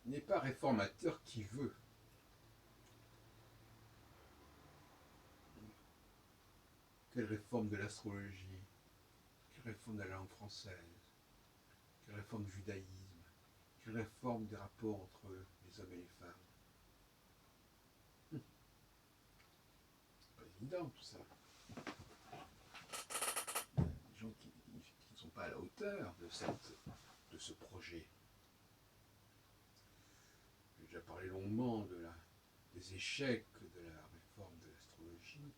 n'est pas réformateur qui veut. Quelle réforme de l'astrologie? Quelle réforme de la langue française? Quelle réforme du judaïsme? Quelle réforme des rapports entre les hommes et les femmes? C'est pas évident tout ça. Des gens qui ne sont pas à la hauteur de ce projet. J'ai déjà parlé longuement des échecs de la réforme de l'astrologie.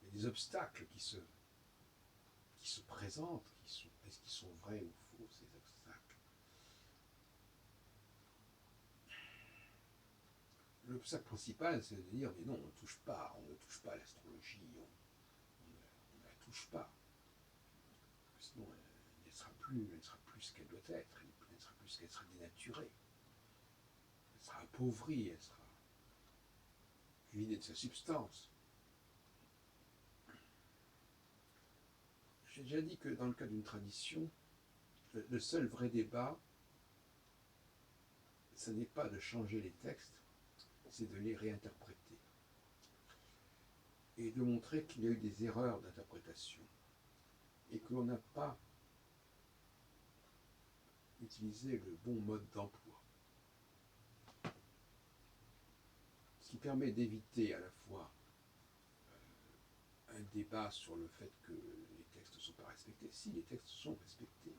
Il y a des obstacles qui se présentent, est-ce qu'ils sont vrais ou faux, ces obstacles? L'obstacle principal, c'est de dire, mais non, on ne touche pas à l'astrologie, on ne la touche pas. Sinon, elle ne sera plus ce qu'elle doit être, elle ne sera plus ce qu'elle sera dénaturée. Elle sera appauvrie, elle sera vidée de sa substance. J'ai déjà dit que dans le cas d'une tradition, le seul vrai débat, ce n'est pas de changer les textes, c'est de les réinterpréter. Et de montrer qu'il y a eu des erreurs d'interprétation. Et que l'on n'a pas utilisé le bon mode d'emploi. Ce qui permet d'éviter à la fois un débat sur le fait que les textes ne sont pas respectés. Si, les textes sont respectés,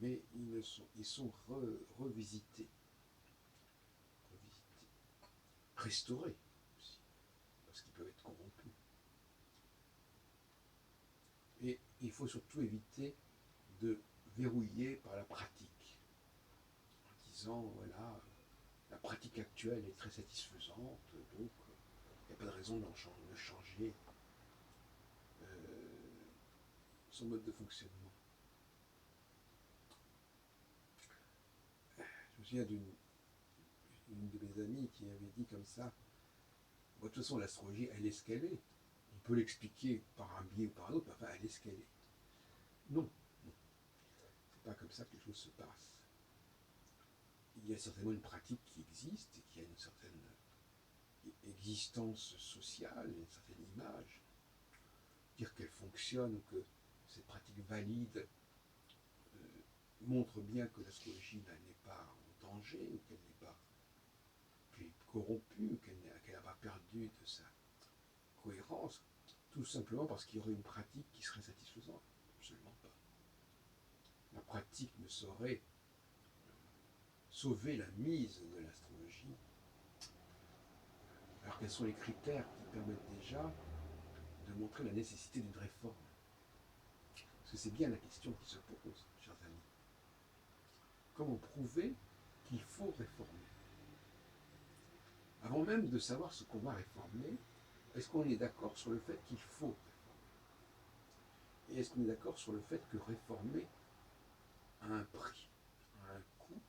mais ils sont revisités, restaurés aussi, parce qu'ils peuvent être corrompus. Et il faut surtout éviter de verrouiller par la pratique, en disant, voilà, la pratique actuelle est très satisfaisante, donc il n'y a pas de raison de changer son mode de fonctionnement. Je me souviens d'une de mes amies qui avait dit comme ça, de toute façon l'astrologie elle est ce qu'elle est, on peut l'expliquer par un biais ou par un autre, mais enfin elle est ce qu'elle est. Non, c'est pas comme ça que les choses se passent. Il y a certainement une pratique qui existe et qui a une certaine existence sociale, une certaine image. Dire qu'elle fonctionne ou que cette pratique valide montre bien que l'astrologie n'est pas en danger ou qu'elle n'est pas corrompue ou qu'elle n'a pas perdu de sa cohérence, tout simplement parce qu'il y aurait une pratique qui serait satisfaisante. Absolument pas. La pratique ne saurait sauver la mise de l'astrologie. Alors quels sont les critères qui permettent déjà de montrer la nécessité d'une réforme? Parce que c'est bien la question qui se pose, chers amis. Comment prouver qu'il faut réformer? Avant même de savoir ce qu'on va réformer, est-ce qu'on est d'accord sur le fait qu'il faut réformer? Et est-ce qu'on est d'accord sur le fait que réformer a un prix, a un coût?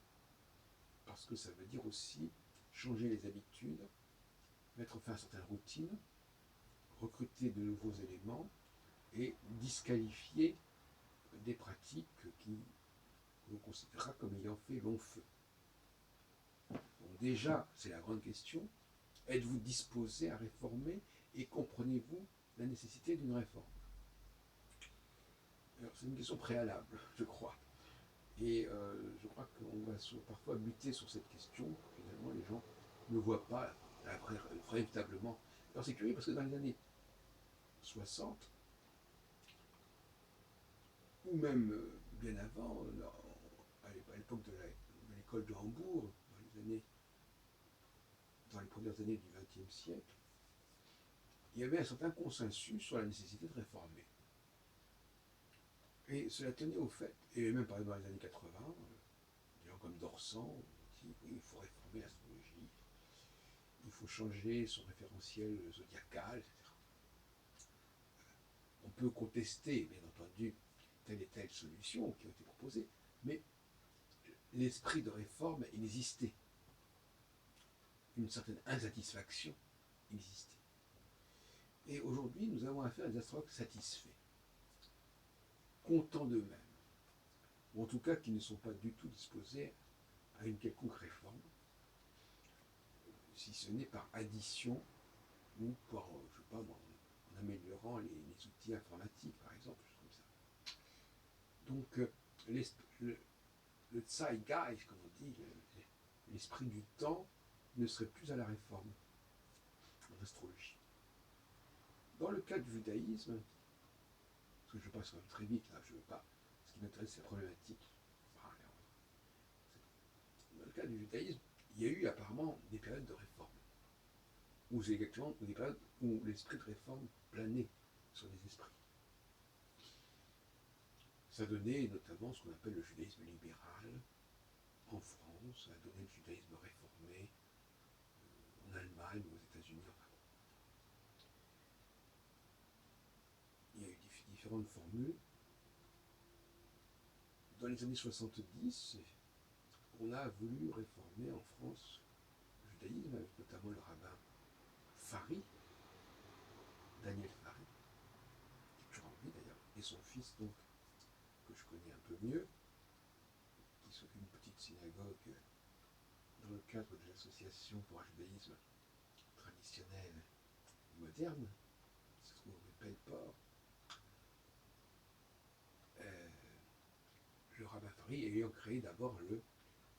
Parce que ça veut dire aussi changer les habitudes, mettre fin à certaines routines, recruter de nouveaux éléments et disqualifier des pratiques qui l'on considérera comme ayant fait long feu. Donc déjà, c'est la grande question, êtes-vous disposé à réformer et comprenez-vous la nécessité d'une réforme? Alors, c'est une question préalable, je crois. Et je crois qu'on va parfois buter sur cette question. Finalement, les gens ne voient pas véritablement. Alors c'est curieux parce que dans les années 60, ou même bien avant, à l'époque de l'école de Hambourg, dans les premières années du XXe siècle, il y avait un certain consensus sur la nécessité de réformer. Et cela tenait au fait, et même par exemple dans les années 80, des gens comme Dorsan dit oui, il faut réformer l'astrologie, il faut changer son référentiel zodiacal, etc. On peut contester, bien entendu, telle et telle solution qui a été proposée, mais l'esprit de réforme existait. Une certaine insatisfaction existait. Et aujourd'hui, nous avons affaire à des astrologues satisfaits, contents d'eux-mêmes. ou en tout cas qui ne sont pas du tout disposés à une quelconque réforme, si ce n'est par addition ou par, je sais pas moi, en améliorant les outils informatiques, par exemple, choses comme ça. Donc, le Zeitgeist, comme on dit, l'esprit du temps, ne serait plus à la réforme en astrologie. Dans le cas du judaïsme, parce que je passe quand même très vite là, je veux pas, ce qui m'intéresse c'est la problématique. Dans le cas du judaïsme, il y a eu apparemment des périodes de réforme, ou exactement des périodes où l'esprit de réforme planait sur les esprits. Ça donnait notamment ce qu'on appelle le judaïsme libéral en France, ça a donné le judaïsme réformé en Allemagne ou aux États-Unis. Enfin, il y a eu différentes formules. Dans les années 70, on a voulu réformer en France le judaïsme, avec notamment le rabbin Fari, Daniel Fari, qui est toujours en vie d'ailleurs, et son fils donc, que je connais un peu mieux, qui s'occupe d'une petite synagogue dans le cadre de l'association pour un judaïsme traditionnel et moderne, qui se trouve rue Pelleport. Le rabbin Fari ayant créé d'abord le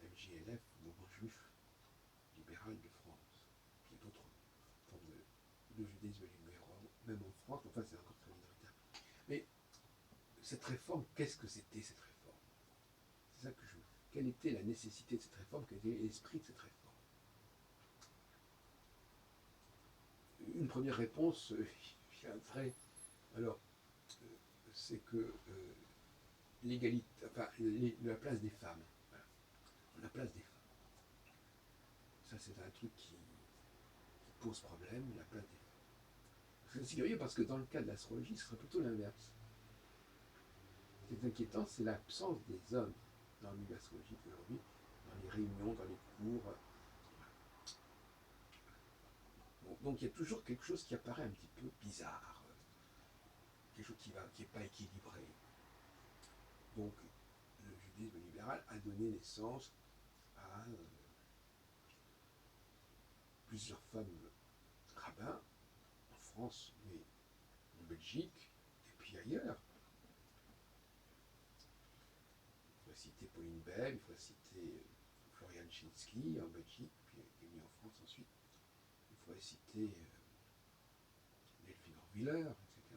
MJLF, Mouvement Juif Libéral de France, qui est d'autres formes de judaïsme libéral, même en France, enfin c'est encore très minoritaire. Mais cette réforme, qu'est-ce que c'était cette réforme? C'est ça que je... Quelle était la nécessité de cette réforme? Quel était l'esprit de cette réforme? Une première réponse viendrait, alors, c'est que l'égalité, enfin, la place des femmes. Voilà. La place des femmes. Ça, c'est un truc qui pose problème, la place des femmes. C'est curieux parce que dans le cas de l'astrologie, ce serait plutôt l'inverse. Ce qui est inquiétant, c'est l'absence des hommes dans le milieu astrologique aujourd'hui, dans les réunions, dans les cours. Bon, donc il y a toujours quelque chose qui apparaît un petit peu bizarre, quelque chose qui n'est pas équilibré. Donc le judaïsme libéral a donné naissance à plusieurs femmes rabbins, en France, mais en Belgique, et puis ailleurs. Il faudrait citer Pauline Bell, il faudrait citer Florian Chinsky en Belgique, puis qui est venu en France ensuite. Il faudrait citer Delphine Orwiller, etc.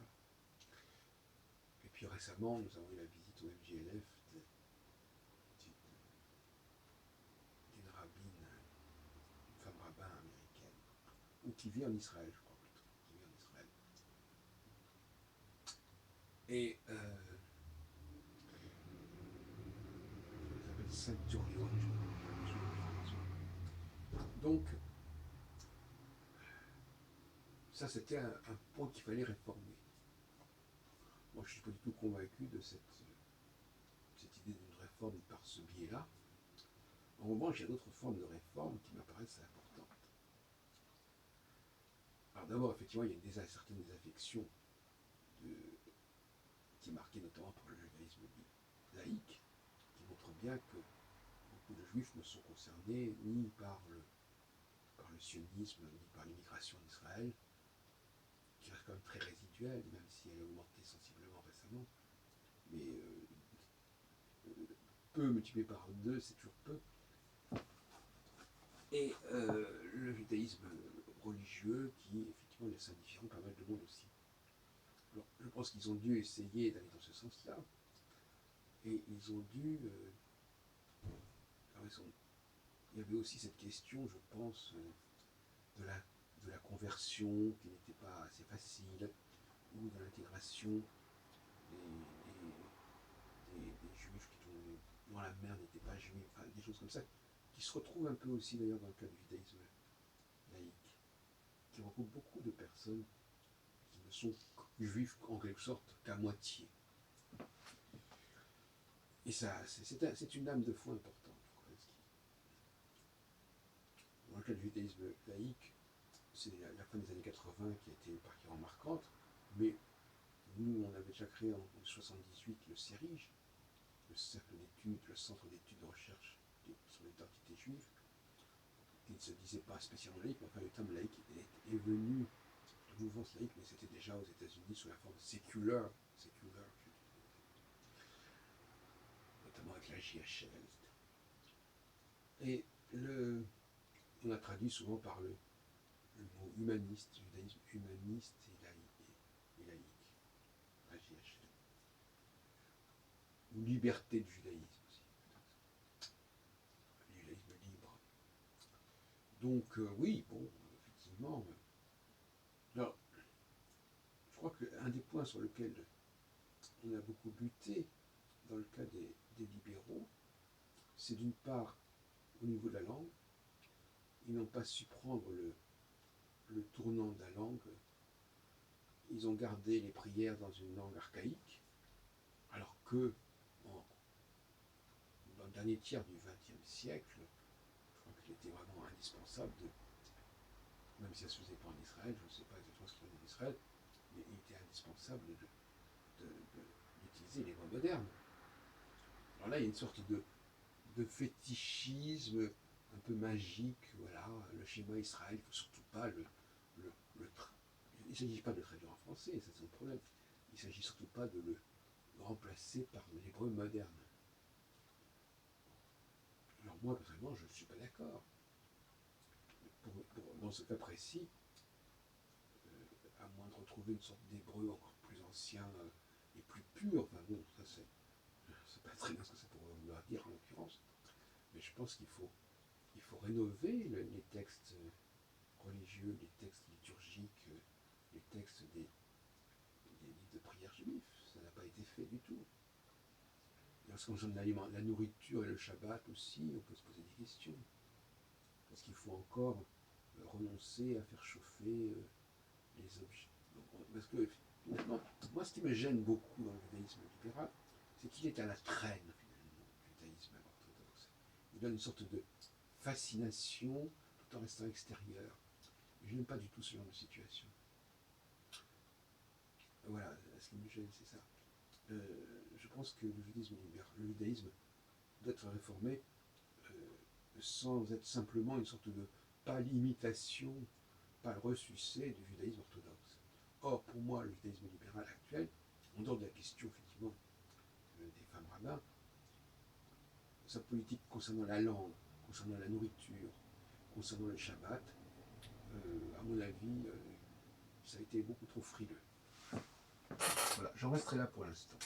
Et puis récemment, nous avons eu la visite au MJLF d'une rabbine, une femme rabbin américaine, ou qui vit en Israël, je crois plutôt, qui vit en Israël. Et elle s'appelle Centurion. Donc, ça c'était un point qu'il fallait réformer. Moi, je ne suis pas du tout convaincu de cette idée d'une réforme par ce biais-là. En revanche, il y a d'autres formes de réforme qui m'apparaissent importantes. Alors d'abord, effectivement, il y a une certaine désaffection qui est marquée notamment par le judaïsme laïque, qui montre bien que beaucoup de juifs ne sont concernés ni par le sionisme, ni par l'immigration d'Israël, qui reste quand même très résiduelle, même si elle a augmenté sensiblement récemment. Mais peu multiplié par 2, c'est toujours peu. Et le judaïsme religieux qui, effectivement, laisse indifférent pas mal de monde aussi. Alors, je pense qu'ils ont dû essayer d'aller dans ce sens-là. Et ils ont dû... il y avait aussi cette question, je pense, de la conversion qui n'était pas assez facile, ou de l'intégration des juifs dont la mère n'était pas juive, enfin des choses comme ça, qui se retrouvent un peu aussi d'ailleurs dans le cas du judaïsme laïque, qui regroupe beaucoup de personnes qui ne sont juifs en quelque sorte qu'à moitié. Et ça, c'est une lame de fond importante. Dans le cas du judaïsme laïque, c'est la fin des années 80 qui a été particulièrement marquante, mais nous, on avait déjà créé en 1978 le CERIJ, le Cercle d'études, le centre d'études de recherche sur l'identité juive, qui ne se disait pas spécialement laïque, mais enfin le terme laïque est venu de mouvance laïque, mais c'était déjà aux États-Unis sous la forme séculaire, notamment avec la JHL, etc. Et on a traduit souvent par le mot humaniste, judaïsme humaniste et laïque, la JHL. Ou liberté du judaïsme aussi, le judaïsme libre. Donc oui, bon, effectivement. Alors, je crois qu'un des points sur lequel on a beaucoup buté dans le cas des libéraux, c'est d'une part, au niveau de la langue, ils n'ont pas su prendre le tournant de la langue. Ils ont gardé les prières dans une langue archaïque, alors que dans le dernier tiers du XXe siècle, je crois qu'il était vraiment indispensable même si ça se faisait pas en Israël, je ne sais pas exactement ce qu'il y a en Israël, mais il était indispensable d'utiliser les mots modernes. Alors là, il y a une sorte de fétichisme un peu magique, voilà, le schéma Israël, il ne faut surtout pas il ne s'agit pas de le traduire en français, ça c'est le problème. Il ne s'agit surtout pas de le remplacer par l'hébreu moderne. Alors moi, personnellement, je ne suis pas d'accord. Dans ce cas précis, à moins de retrouver une sorte d'hébreu encore plus ancien et plus pur, enfin bon, ça c'est pas très bien ce que ça pourrait vouloir dire en l'occurrence, mais je pense qu'il faut rénover les textes religieux, les textes liturgiques, les textes des livres de prière juifs. Ça n'a pas été fait du tout. Et en ce qui concerne la nourriture et le Shabbat aussi, on peut se poser des questions. Parce qu'il faut encore renoncer à faire chauffer les objets. Parce que finalement, moi ce qui me gêne beaucoup dans le judaïsme libéral, c'est qu'il est à la traîne finalement, le judaïsme orthodoxe. Il donne une sorte de fascination tout en restant extérieur. Et je n'aime pas du tout ce genre de situation. Voilà, ce qui me gêne, c'est ça. Je pense que le judaïsme doit être réformé sans être simplement une sorte de pâle imitation, pâle ressucé du judaïsme orthodoxe. Or, pour moi, le judaïsme libéral actuel, en dehors de la question effectivement des femmes rabbins, sa politique concernant la langue, concernant la nourriture, concernant le Shabbat, à mon avis, ça a été beaucoup trop frileux. Voilà, j'en resterai là pour l'instant.